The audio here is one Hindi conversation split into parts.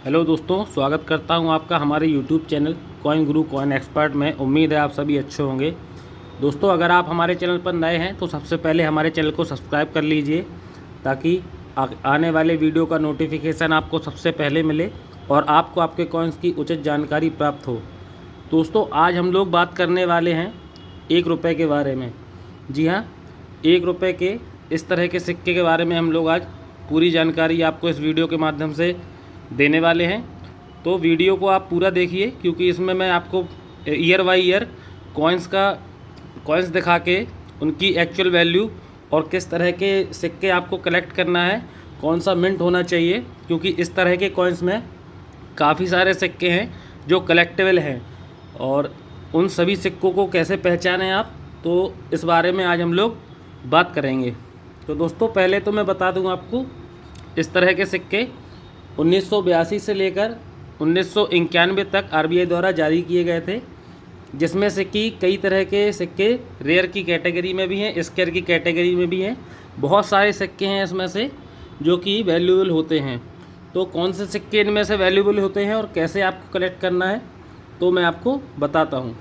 हेलो दोस्तों, स्वागत करता हूं आपका हमारे यूट्यूब चैनल कॉइन गुरु कॉइन एक्सपर्ट में। उम्मीद है आप सभी अच्छे होंगे। दोस्तों, अगर आप हमारे चैनल पर नए हैं तो सबसे पहले हमारे चैनल को सब्सक्राइब कर लीजिए ताकि आने वाले वीडियो का नोटिफिकेशन आपको सबसे पहले मिले और आपको आपके कॉइन्स की उचित जानकारी प्राप्त हो। दोस्तों, आज हम लोग बात करने वाले हैं 1 रुपये के बारे में। जी हाँ, 1 रुपये के इस तरह के सिक्के के बारे में हम लोग आज पूरी जानकारी आपको इस वीडियो के माध्यम से देने वाले हैं। तो वीडियो को आप पूरा देखिए क्योंकि इसमें मैं आपको ईयर बाई ईयर कॉइन्स दिखा के उनकी एक्चुअल वैल्यू और किस तरह के सिक्के आपको कलेक्ट करना है, कौन सा मिंट होना चाहिए, क्योंकि इस तरह के कॉइन्स में काफ़ी सारे सिक्के हैं जो कलेक्टेबल हैं और उन सभी सिक्कों को कैसे पहचानें आप, तो इस बारे में आज हम लोग बात करेंगे। तो दोस्तों, पहले तो मैं बता दूं आपको, इस तरह के सिक्के 1982 से लेकर 1991 तक आरबीआई द्वारा जारी किए गए थे, जिसमें से कि कई तरह के सिक्के रेयर की कैटेगरी में भी हैं, स्केयर की कैटेगरी में भी हैं। बहुत सारे सिक्के हैं इसमें से जो कि वैल्यूएबल होते हैं। तो कौन से सिक्के इनमें से वैल्यूएबल होते हैं और कैसे आपको कलेक्ट करना है तो मैं आपको बताता हूँ।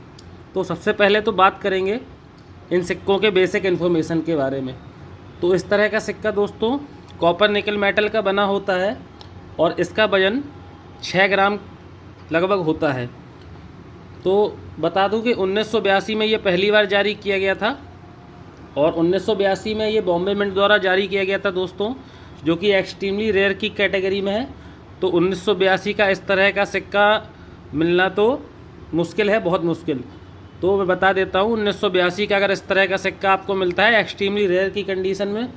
तो सबसे पहले तो बात करेंगे इन सिक्कों के बेसिक इन्फॉर्मेशन के बारे में। तो इस तरह का सिक्का दोस्तों कॉपर निकल मेटल का बना होता है और इसका वज़न 6 ग्राम लगभग होता है। तो बता दूं कि 1982 में ये पहली बार जारी किया गया था और 1982 में ये बॉम्बे मिंट द्वारा जारी किया गया था दोस्तों, जो कि एक्सट्रीमली रेयर की कैटेगरी में है। तो 1982 का इस तरह का सिक्का मिलना तो मुश्किल है, बहुत मुश्किल। तो मैं बता देता हूँ, 1982 का अगर इस तरह का सिक्का आपको मिलता है, एक्सट्रीमली रेयर की कंडीशन में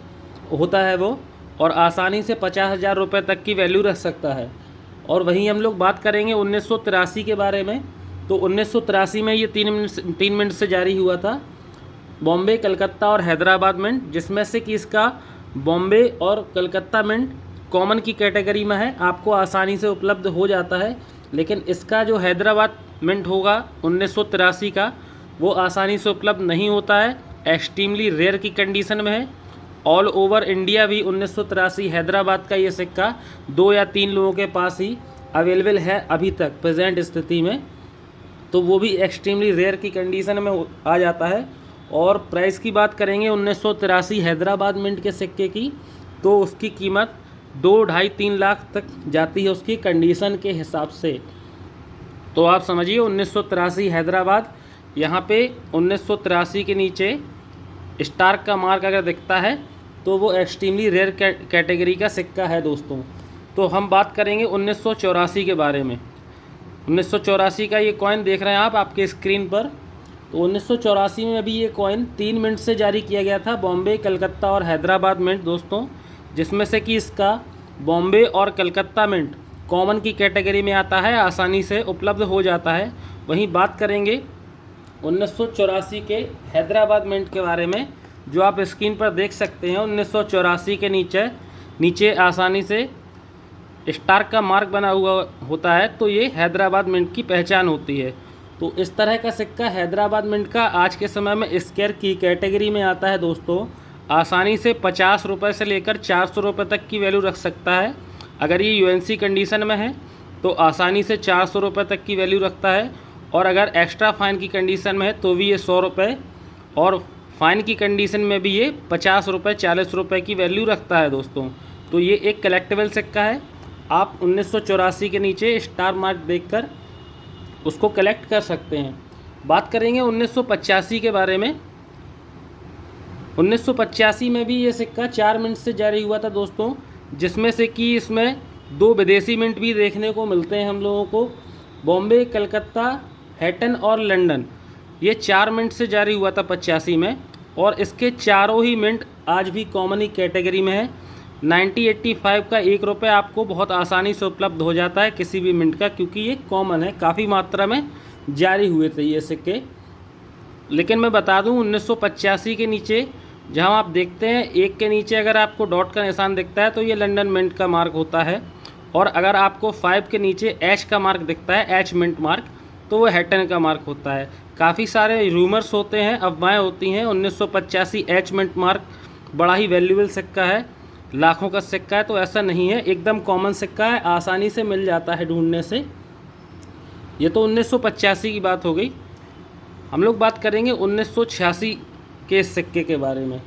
होता है वो, और आसानी से 50,000 रुपये तक की वैल्यू रख सकता है। और वहीं हम लोग बात करेंगे 1983 के बारे में। तो 1983 में ये 3 मिनट से जारी हुआ था, बॉम्बे, कलकत्ता और हैदराबाद मिंट, जिसमें से कि इसका बॉम्बे और कलकत्ता मिंट कॉमन की कैटेगरी में है, आपको आसानी से उपलब्ध हो जाता है। लेकिन इसका जो हैदराबाद मिंट होगा 1983 का, वो आसानी से उपलब्ध नहीं होता है, एक्सट्रीमली रेयर की कंडीशन में है। ऑल ओवर इंडिया भी 1983 हैदराबाद का ये सिक्का 2 या 3 लोगों के पास ही अवेलेबल है अभी तक प्रेजेंट स्थिति में। तो वो भी एक्सट्रीमली रेयर की कंडीशन में आ जाता है। और प्राइस की बात करेंगे 1983 हैदराबाद मिंट के सिक्के की, तो उसकी कीमत 2, 2.5, 3 लाख तक जाती है उसकी कंडीशन के हिसाब से। तो आप समझिए 1983 हैदराबाद, यहाँ पे 1983 के नीचे स्टार का मार्क अगर दिखता है तो वो एक्सट्रीमली रेयर कैटेगरी का सिक्का है दोस्तों। तो हम बात करेंगे 1984 के बारे में। 1984 का ये कॉइन देख रहे हैं आप आपके स्क्रीन पर। तो 1984 में भी ये कॉइन 3 मिनट से जारी किया गया था, बॉम्बे, कलकत्ता और हैदराबाद मिंट दोस्तों, जिसमें से कि इसका बॉम्बे और कलकत्ता मिंट कॉमन की कैटेगरी में आता है, आसानी से उपलब्ध हो जाता है। वहीं बात करेंगे 1984 के हैदराबाद मिंट के बारे में, जो आप स्क्रीन पर देख सकते हैं। 1984 के नीचे आसानी से स्टार का मार्क बना हुआ होता है, तो ये हैदराबाद मिंट की पहचान होती है। तो इस तरह का सिक्का हैदराबाद मिंट का आज के समय में स्केयर की कैटेगरी में आता है दोस्तों, आसानी से 50 रुपये से लेकर 400 रुपये तक की वैल्यू रख सकता है। अगर ये यूएनसी कंडीशन में है तो आसानी से 400 रुपये तक की वैल्यू रखता है, और अगर एक्स्ट्रा फाइन की कंडीशन में है तो भी ये 100 रुपये, और फाइन की कंडीशन में भी ये 50 रुपये, 40 रुपये की वैल्यू रखता है दोस्तों। तो ये एक कलेक्टेबल सिक्का है। आप 1984 के नीचे स्टार मार्क देखकर उसको कलेक्ट कर सकते हैं। बात करेंगे 1985 के बारे में। 1985 में भी ये सिक्का 4 मिनट से जारी हुआ था दोस्तों, जिसमें से कि इसमें 2 विदेशी मिंट भी देखने को मिलते हैं हम लोगों को, बॉम्बे, कलकत्ता, हैटन और लंदन। ये 4 मिनट से जारी हुआ था 85 में, और इसके चारों ही मिंट आज भी कॉमन ही कैटेगरी में है। 1985 का 1 रुपये आपको बहुत आसानी से उपलब्ध हो जाता है किसी भी मिंट का, क्योंकि ये कॉमन है, काफ़ी मात्रा में जारी हुए थे ये सिक्के। लेकिन मैं बता दूं 1985 के नीचे जहां आप देखते हैं 1 के नीचे अगर आपको डॉट का निशान दिखता है तो ये लंदन मिंट का मार्क होता है, और अगर आपको 5 के नीचे एच का मार्क दिखता है, एच मिंट मार्क, तो वो हैटन का मार्क होता है। काफ़ी सारे रूमर्स होते हैं, अफवाहें होती हैं। 1985 एच मिंट मार्क बड़ा ही वैल्यूबल सिक्का है, लाखों का सिक्का है, तो ऐसा नहीं है, एकदम कॉमन सिक्का है, आसानी से मिल जाता है ढूंढने से। ये तो 1985 की बात हो गई। हम लोग बात करेंगे 1986 के सिक्के के बारे में।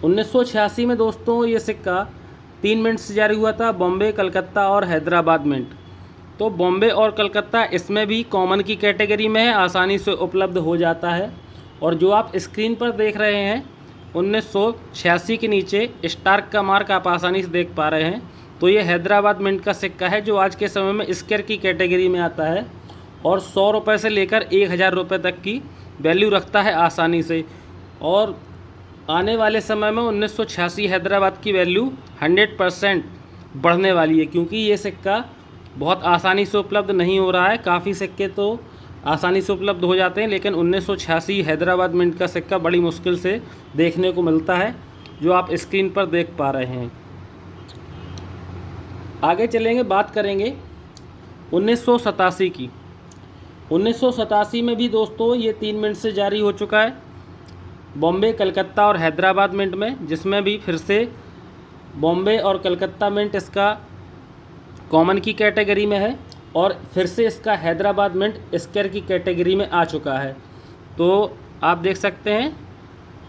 1986 में दोस्तों ये सिक्का 3 मिनट से जारी हुआ था, बॉम्बे, कलकत्ता और हैदराबाद मिंट। तो बॉम्बे और कलकत्ता इसमें भी कॉमन की कैटेगरी में है, आसानी से उपलब्ध हो जाता है। और जो आप स्क्रीन पर देख रहे हैं 1986 के नीचे स्टार्क का मार्क आप आसानी से देख पा रहे हैं, तो ये हैदराबाद मिंट का सिक्का है जो आज के समय में स्क्वायर की कैटेगरी में आता है और 100 रुपये से लेकर 1000 रुपये तक की वैल्यू रखता है आसानी से। और आने वाले समय में 1986 हैदराबाद की वैल्यू 100% बढ़ने वाली है, क्योंकि ये सिक्का बहुत आसानी से उपलब्ध नहीं हो रहा है। काफ़ी सिक्के तो आसानी से उपलब्ध हो जाते हैं, लेकिन 1986 हैदराबाद मिंट का सिक्का बड़ी मुश्किल से देखने को मिलता है, जो आप स्क्रीन पर देख पा रहे हैं। आगे चलेंगे, बात करेंगे 1987 की। 1987 में भी दोस्तों ये 3 मिनट से जारी हो चुका है, बॉम्बे, कलकत्ता और हैदराबाद मिंट में, जिसमें भी फिर से बॉम्बे और कलकत्ता मिंट इसका कॉमन की कैटेगरी में है और फिर से इसका हैदराबाद मिंट स्क्वायर की कैटेगरी में आ चुका है। तो आप देख सकते हैं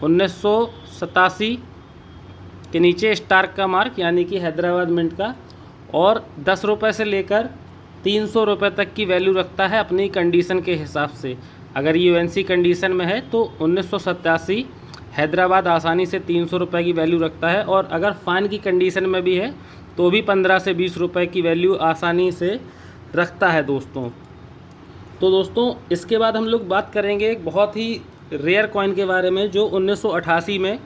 1987 के नीचे स्टार का मार्क यानी कि हैदराबाद मिंट का, और 10 रुपये से लेकर 300 रुपये तक की वैल्यू रखता है अपनी कंडीशन के हिसाब से। अगर ये यूएनसी कंडीशन में है तो 1987 हैदराबाद आसानी से 300 रुपये की वैल्यू रखता है, और अगर फ़ाइन की कंडीशन में भी है तो भी 15 से 20 रुपये की वैल्यू आसानी से रखता है दोस्तों। तो दोस्तों इसके बाद हम लोग बात करेंगे एक बहुत ही रेयर कॉइन के बारे में, जो 1988 में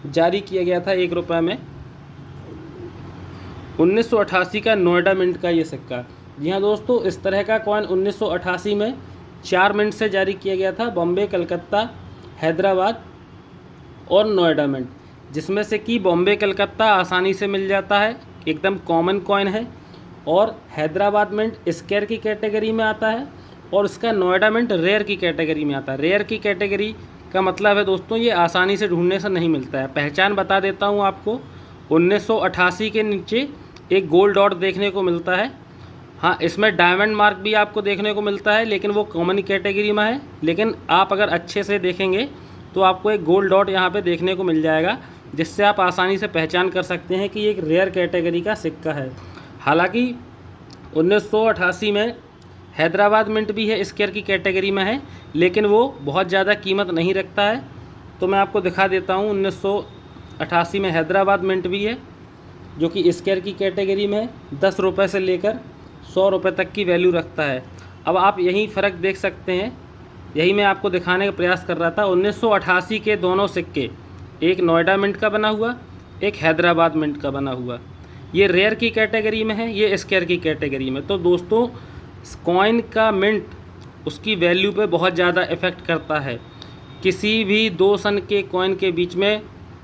जारी किया गया था 1 रुपये में। 1988 का नोएडा मिंट का ये सिक्का। जी हाँ दोस्तों, इस तरह का कॉइन 1988 में 4 मिनट से जारी किया गया था, बॉम्बे, कलकत्ता, हैदराबाद और नोएडा मिंट, जिसमें से कि बॉम्बे कलकत्ता आसानी से मिल जाता है, एकदम कॉमन कॉइन है, और हैदराबाद मिंट स्क्वायर की कैटेगरी में आता है, और इसका नोएडा मिंट रेयर की कैटेगरी में आता है। रेयर की कैटेगरी का मतलब है दोस्तों ये आसानी से ढूंढने से नहीं मिलता है। पहचान बता देता हूँ आपको, 1988 के नीचे एक गोल्ड डॉट देखने को मिलता है। हाँ, इसमें डायमंड मार्क भी आपको देखने को मिलता है, लेकिन वो कॉमन कैटेगरी में है। लेकिन आप अगर अच्छे से देखेंगे तो आपको एक गोल्ड डॉट यहाँ पे देखने को मिल जाएगा, जिससे आप आसानी से पहचान कर सकते हैं कि ये एक रेयर कैटेगरी का सिक्का है। हालांकि 1988 में हैदराबाद मिंट भी है, स्क्वायर की कैटेगरी में है, लेकिन वो बहुत ज़्यादा कीमत नहीं रखता है। तो मैं आपको दिखा देता हूँ, 1988 में हैदराबाद मिंट भी है, जो कि स्क्वायर की कैटेगरी में है, 10 रुपये से लेकर 100 रुपये तक की वैल्यू रखता है। अब आप यही फ़र्क देख सकते हैं, यही मैं आपको दिखाने का प्रयास कर रहा था। 1988 के दोनों सिक्के, एक नोएडा मिंट का बना हुआ, एक हैदराबाद मिंट का बना हुआ, ये रेयर की कैटेगरी में है, ये स्क्वायर की कैटेगरी में। तो दोस्तों कॉइन का मिंट उसकी वैल्यू पे बहुत ज़्यादा इफ़ेक्ट करता है। किसी भी 2 सन के कॉइन के बीच में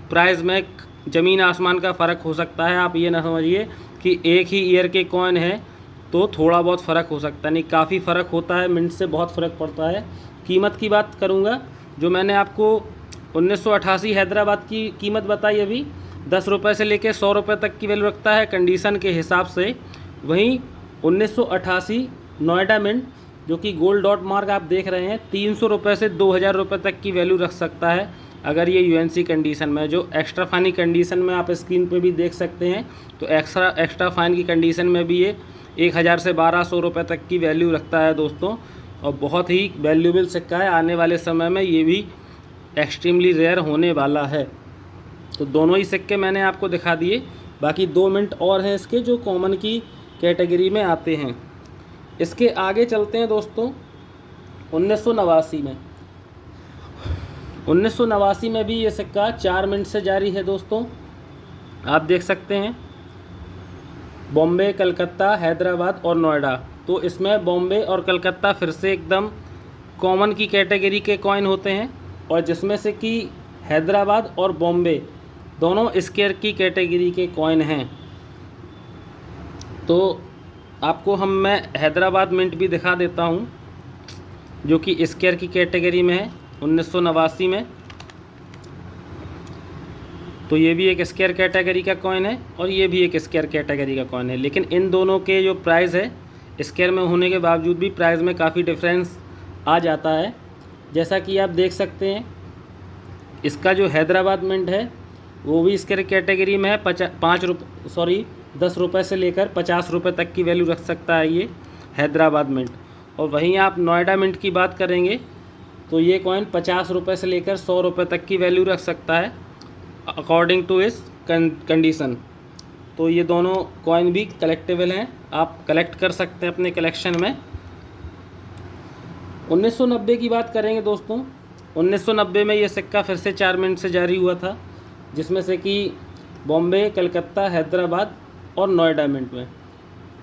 प्राइस में ज़मीन आसमान का फ़र्क हो सकता है। आप ये ना समझिए कि एक ही ईयर के कॉइन है तो थोड़ा बहुत फ़र्क हो सकता है, नहीं, काफ़ी फ़र्क होता है, मिंट से बहुत फ़र्क पड़ता है। कीमत की बात करूँगा, जो मैंने आपको 1988 हैदराबाद की कीमत बताई अभी, 10 रुपये से लेकर 100 रुपये तक की वैल्यू रखता है कंडीशन के हिसाब से। वहीं 1988 नोएडा मिंट, जो कि गोल्ड डॉट मार्क आप देख रहे हैं, 300 रुपये से 2000 रुपये तक की वैल्यू रख सकता है अगर ये यूएनसी कंडीशन में। जो एक्स्ट्रा फाइन की कंडीशन में आप स्क्रीन पे भी देख सकते हैं, तो एक्स्ट्रा फाइन की कंडीशन में भी ये 1000 से 1200 रुपये तक की वैल्यू रखता है दोस्तों, और बहुत ही वैल्यूबल सिक्का है। आने वाले समय में ये भी एक्सट्रीमली रेयर होने वाला है। तो दोनों ही सिक्के मैंने आपको दिखा दिए, बाकी 2 मिनट और हैं इसके जो कॉमन की कैटेगरी में आते हैं। इसके आगे चलते हैं दोस्तों 1989 में। 1989 में भी ये सिक्का 4 मिनट से जारी है दोस्तों, आप देख सकते हैं, बॉम्बे, कलकत्ता, हैदराबाद और नोएडा। तो इसमें बॉम्बे और कलकत्ता फिर से एकदम कॉमन की कैटेगरी के कॉइन होते हैं, और जिसमें से कि हैदराबाद और बॉम्बे दोनों स्क्वायर की कैटेगरी के कॉइन हैं। तो आपको मैं हैदराबाद मिंट भी दिखा देता हूं, जो कि स्क्वायर की कैटेगरी में है 1989 में। तो ये भी एक स्क्वायर कैटेगरी का कॉइन है और ये भी एक स्क्वायर कैटेगरी का कॉइन है, लेकिन इन दोनों के जो प्राइस है स्क्वायर में होने के बावजूद भी प्राइस में काफ़ी डिफरेंस आ जाता है। जैसा कि आप देख सकते हैं, इसका जो हैदराबाद मिंट है वो भी स्क्वायर कैटेगरी में है। 10 रुपये से लेकर 50 रुपये तक की वैल्यू रख सकता है ये हैदराबाद मिंट। और वहीं आप नोएडा मिंट की बात करेंगे तो ये कॉइन 50 रुपये से लेकर 100 रुपये तक की वैल्यू रख सकता है अकॉर्डिंग टू इस कंडीशन। तो ये दोनों कॉइन भी कलेक्टेबल हैं, आप कलेक्ट कर सकते हैं अपने कलेक्शन में। 1990 की बात करेंगे दोस्तों, 1990 में ये सिक्का फिर से 4 मिनट से जारी हुआ था, जिसमें से कि बॉम्बे, कलकत्ता, हैदराबाद और नोएडा मिंट में,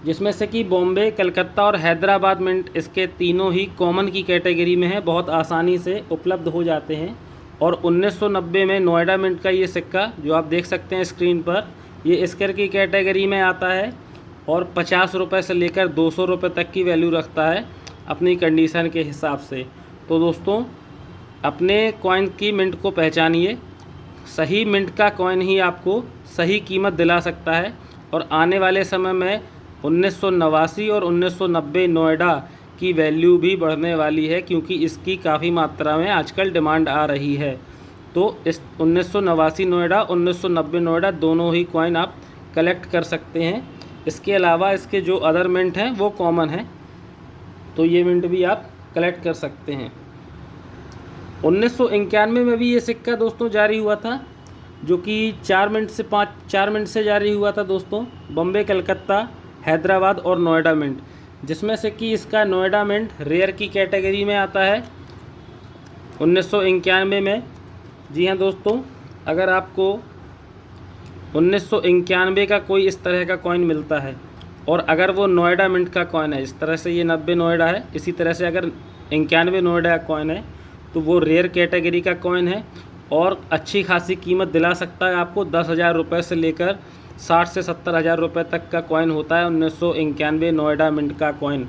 जिसमें से कि बॉम्बे, कलकत्ता और हैदराबाद मिंट इसके तीनों ही कॉमन की कैटेगरी में है, बहुत आसानी से उपलब्ध हो जाते हैं। और 1990 में नोएडा मिंट का ये सिक्का जो आप देख सकते हैं स्क्रीन पर, ये स्क्वायर की कैटेगरी में आता है और 50 रुपये से लेकर 200 रुपये तक की वैल्यू रखता है अपनी कंडीशन के हिसाब से। तो दोस्तों अपने कॉइन की मिंट को पहचानिए, सही मिंट का कॉइन ही आपको सही कीमत दिला सकता है। और आने वाले समय में 1989 और 1990 नोएडा की वैल्यू भी बढ़ने वाली है, क्योंकि इसकी काफ़ी मात्रा में आजकल डिमांड आ रही है। तो इस 1989 नोएडा, 1990 नोएडा दोनों ही कॉइन आप कलेक्ट कर सकते हैं। इसके अलावा इसके जो अदर मिंट हैं वो कॉमन हैं, तो ये मिंट भी आप कलेक्ट कर सकते हैं। 1991 में भी ये सिक्का दोस्तों जारी हुआ था, जो कि 4 मिनट से जारी हुआ था दोस्तों, बॉम्बे, कलकत्ता, हैदराबाद और नोएडा मिंट, जिसमें से कि इसका नोएडा मिंट रेयर की कैटेगरी में आता है 1991 में। जी हाँ दोस्तों, अगर आपको 1991 का कोई इस तरह का कॉइन मिलता है और अगर वो नोएडा मिंट का कॉइन है, इस तरह से ये 90 नोएडा है, इसी तरह से अगर 91 नोएडा का कॉइन है तो वो रेयर कैटेगरी का कॉइन है और अच्छी खासी कीमत दिला सकता है आपको। 10,000 रुपये से लेकर 60 से 70,000 रुपये तक का कॉइन होता है 1991 नोएडा मिंट का कॉइन।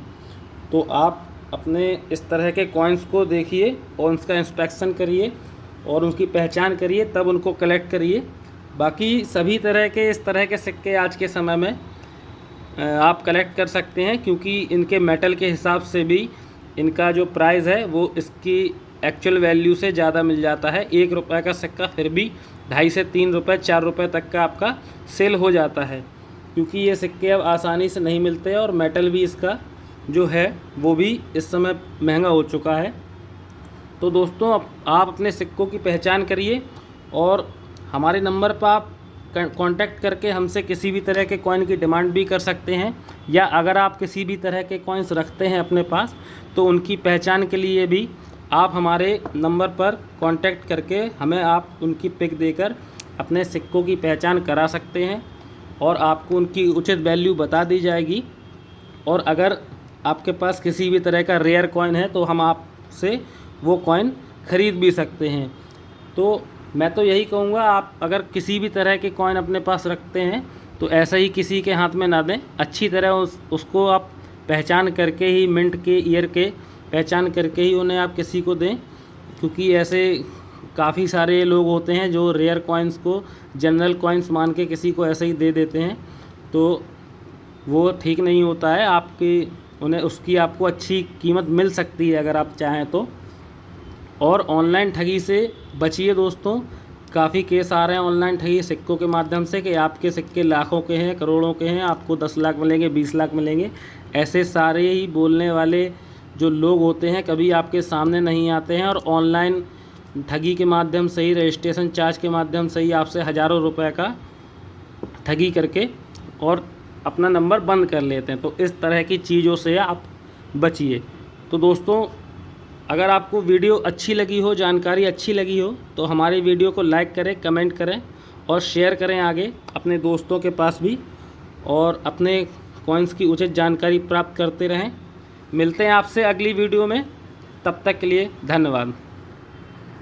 तो आप अपने इस तरह के कॉइन्स को देखिए और उसका इंस्पेक्शन करिए और उनकी पहचान करिए, तब उनको कलेक्ट करिए। बाकी सभी तरह के इस तरह के सिक्के आज के समय में आप कलेक्ट कर सकते हैं, क्योंकि इनके मेटल के हिसाब से भी इनका जो प्राइस है वो इसकी एक्चुअल वैल्यू से ज़्यादा मिल जाता है। 1 रुपये का सिक्का फिर भी 2.5 से 3 रुपये, 4 रुपये तक का आपका सेल हो जाता है, क्योंकि ये सिक्के अब आसानी से नहीं मिलते और मेटल भी इसका जो है वो भी इस समय महंगा हो चुका है। तो दोस्तों आप अपने सिक्कों की पहचान करिए और हमारे नंबर पर आप कांटेक्ट करके हमसे किसी भी तरह के कॉइन की डिमांड भी कर सकते हैं, या अगर आप किसी भी तरह के कॉइन्स रखते हैं अपने पास तो उनकी पहचान के लिए भी आप हमारे नंबर पर कांटेक्ट करके हमें आप उनकी पिक देकर अपने सिक्कों की पहचान करा सकते हैं और आपको उनकी उचित वैल्यू बता दी जाएगी। और अगर आपके पास किसी भी तरह का रेयर कॉइन है तो हम आपसे वो कॉइन ख़रीद भी सकते हैं। तो मैं तो यही कहूँगा, आप अगर किसी भी तरह के कॉइन अपने पास रखते हैं तो ऐसा ही किसी के हाथ में ना दें, अच्छी तरह उसको आप पहचान करके ही, मिंट के, ईयर के पहचान करके ही उन्हें आप किसी को दें, क्योंकि ऐसे काफ़ी सारे लोग होते हैं जो रेयर कॉइन्स को जनरल कॉइन्स मान के किसी को ऐसे ही दे देते हैं, तो वो ठीक नहीं होता है। उन्हें उसकी आपको अच्छी कीमत मिल सकती है अगर आप चाहें तो। और ऑनलाइन ठगी से बचिए दोस्तों, काफ़ी केस आ रहे हैं ऑनलाइन ठगी सिक्कों के माध्यम से कि आपके सिक्के लाखों के हैं, करोड़ों के हैं, आपको 10 लाख मिलेंगे, 20 लाख मिलेंगे। ऐसे सारे ही बोलने वाले जो लोग होते हैं कभी आपके सामने नहीं आते हैं और ऑनलाइन ठगी के माध्यम से ही, रजिस्ट्रेशन चार्ज के माध्यम से ही आपसे हज़ारों रुपए का ठगी करके और अपना नंबर बंद कर लेते हैं। तो इस तरह की चीज़ों से आप बचिए। तो दोस्तों अगर आपको वीडियो अच्छी लगी हो, जानकारी अच्छी लगी हो, तो हमारी वीडियो को लाइक करें, कमेंट करें और शेयर करें आगे अपने दोस्तों के पास भी, और अपने कॉइन्स की उचित जानकारी प्राप्त करते रहें। मिलते हैं आपसे अगली वीडियो में, तब तक के लिए धन्यवाद।